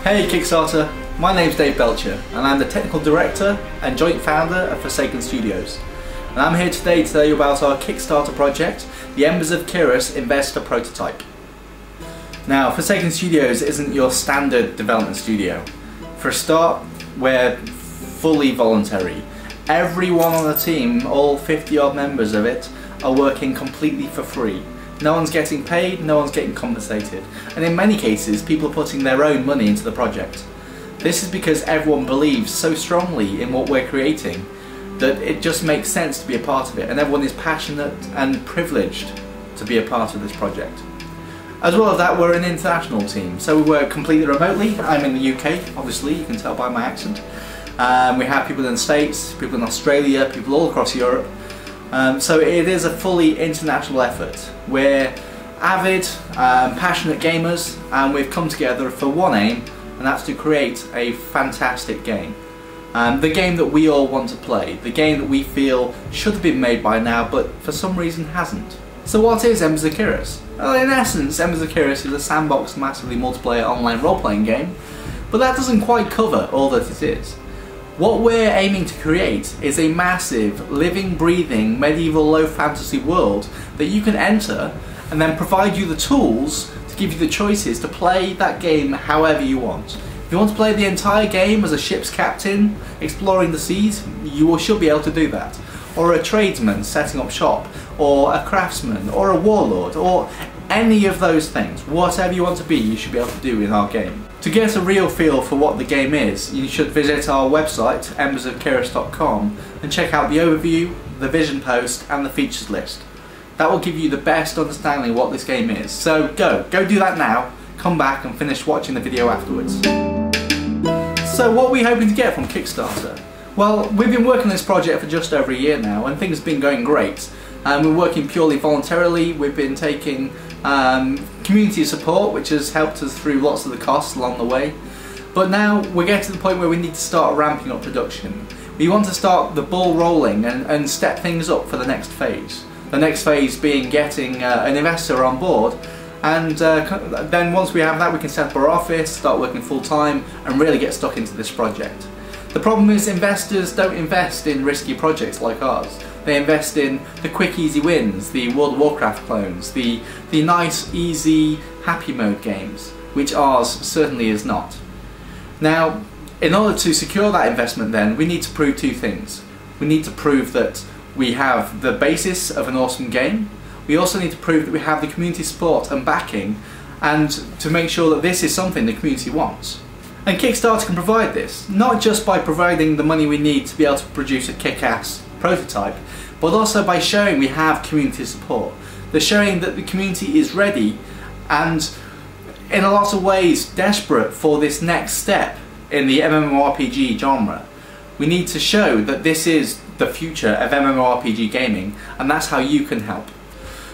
Hey Kickstarter, my name's Dave Belcher and I'm the Technical Director and Joint Founder of Forsaken Studios. And I'm here today to tell you about our Kickstarter project, the Embers of Caerus Investor Prototype. Now, Forsaken Studios isn't your standard development studio. For a start, we're fully voluntary. Everyone on the team, all 50 odd members of it, are working completely for free. No one's getting paid, no one's getting compensated, and in many cases people are putting their own money into the project. This is because everyone believes so strongly in what we're creating that it just makes sense to be a part of it, and everyone is passionate and privileged to be a part of this project. As well as that, we're an international team, so we work completely remotely. I'm in the UK, obviously, you can tell by my accent. We have people in the States, people in Australia, people all across Europe. So it is a fully international effort. We're avid, passionate gamers, and we've come together for one aim, and that's to create a fantastic game. The game that we all want to play, the game that we feel should have been made by now, but for some reason hasn't. So what is Embers of Caerus? Well, in essence, Embers of Caerus is a sandbox, massively multiplayer online role-playing game, but that doesn't quite cover all that it is. What we're aiming to create is a massive, living, breathing, medieval low fantasy world that you can enter and then provide you the tools to give you the choices to play that game however you want. If you want to play the entire game as a ship's captain, exploring the seas, you should be able to do that. Or a tradesman setting up shop, or a craftsman, or a warlord, or any of those things. Whatever you want to be, you should be able to do in our game. To get a real feel for what the game is, you should visit our website, embersofcaerus.com, and check out the overview, the vision post, and the features list. That will give you the best understanding of what this game is. So go do that now, come back and finish watching the video afterwards. So what are we hoping to get from Kickstarter? Well, we've been working on this project for just over a year now, and things have been going great. We're working purely voluntarily. We've been taking community support, which has helped us through lots of the costs along the way. But now we're getting to the point where we need to start ramping up production. We want to start the ball rolling and step things up for the next phase. The next phase being getting an investor on board, and then once we have that, we can set up our office, start working full time, and really get stuck into this project. The problem is investors don't invest in risky projects like ours. They invest in the quick easy wins, the World of Warcraft clones, the nice easy happy mode games, which ours certainly is not. Now, in order to secure that investment then, we need to prove two things. We need to prove that we have the basis of an awesome game. We also need to prove that we have the community support and backing, and to make sure that this is something the community wants. And Kickstarter can provide this, not just by providing the money we need to be able to produce a kick-ass prototype, but also by showing we have community support. They're showing that the community is ready and in a lot of ways desperate for this next step in the MMORPG genre. We need to show that this is the future of MMORPG gaming, and that's how you can help.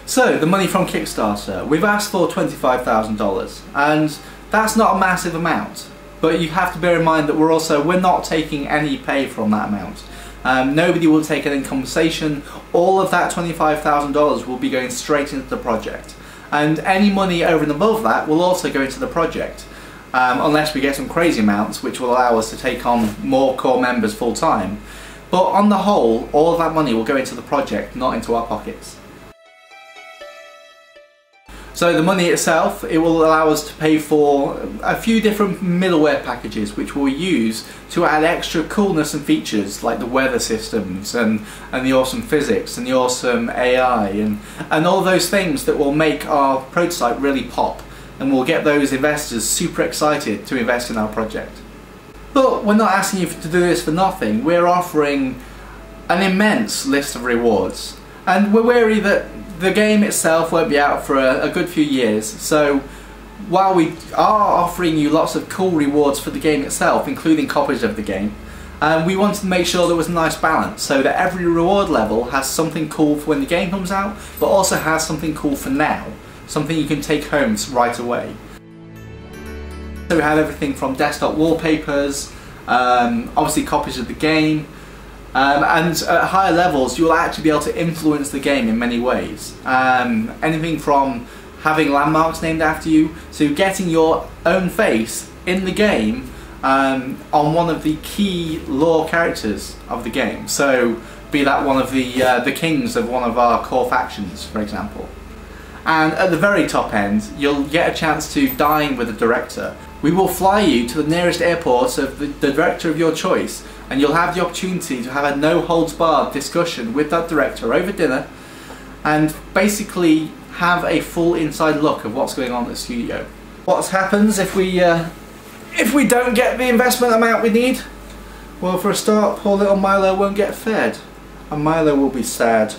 So, the money from Kickstarter. We've asked for $25,000, and that's not a massive amount. But you have to bear in mind that we're not taking any pay from that amount. Nobody will take any compensation. All of that $25,000 will be going straight into the project. And any money over and above that will also go into the project. Unless we get some crazy amounts which will allow us to take on more core members full time. But on the whole, all of that money will go into the project, not into our pockets. So the money itself, it will allow us to pay for a few different middleware packages which we'll use to add extra coolness and features like the weather systems and the awesome physics and the awesome AI and all those things that will make our prototype really pop, and will get those investors super excited to invest in our project. But we're not asking you to do this for nothing. We're offering an immense list of rewards, and we're wary that the game itself won't be out for a good few years, so while we are offering you lots of cool rewards for the game itself, including copies of the game, we wanted to make sure there was a nice balance so that every reward level has something cool for when the game comes out, but also has something cool for now, something you can take home right away. So we have everything from desktop wallpapers, obviously copies of the game, and at higher levels you'll actually be able to influence the game in many ways. Anything from having landmarks named after you, to getting your own face in the game on one of the key lore characters of the game. So be that one of the kings of one of our core factions, for example. And at the very top end, you'll get a chance to dine with the director. We will fly you to the nearest airport of the director of your choice, and you'll have the opportunity to have a no-holds-barred discussion with that director over dinner, and basically have a full inside look of what's going on at the studio. What happens if we don't get the investment amount we need? Well, for a start, poor little Milo won't get fed, and Milo will be sad.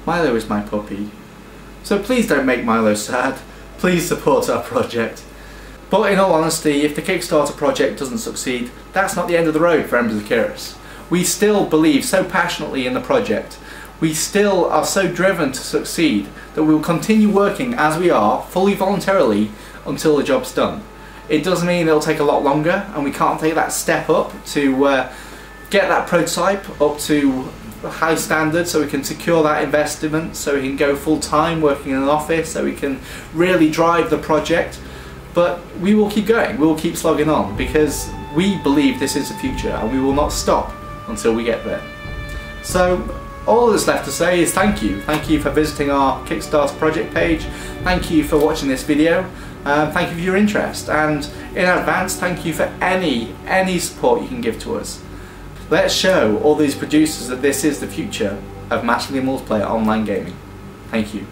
Milo is my puppy. So please don't make Milo sad. Please support our project. But in all honesty, if the Kickstarter project doesn't succeed, that's not the end of the road for Embers of Caerus. We still believe so passionately in the project. We still are so driven to succeed that we will continue working as we are, fully voluntarily, until the job's done. It does mean it'll take a lot longer, and we can't take that step up to get that prototype up to a high standard, so we can secure that investment, so we can go full-time working in an office, so we can really drive the project. But we will keep going, we will keep slogging on, because we believe this is the future, and we will not stop until we get there. So all that's left to say is thank you. Thank you for visiting our Kickstarter project page. Thank you for watching this video. Thank you for your interest, and in advance, thank you for any support you can give to us. Let's show all these producers that this is the future of massively multiplayer online gaming. Thank you.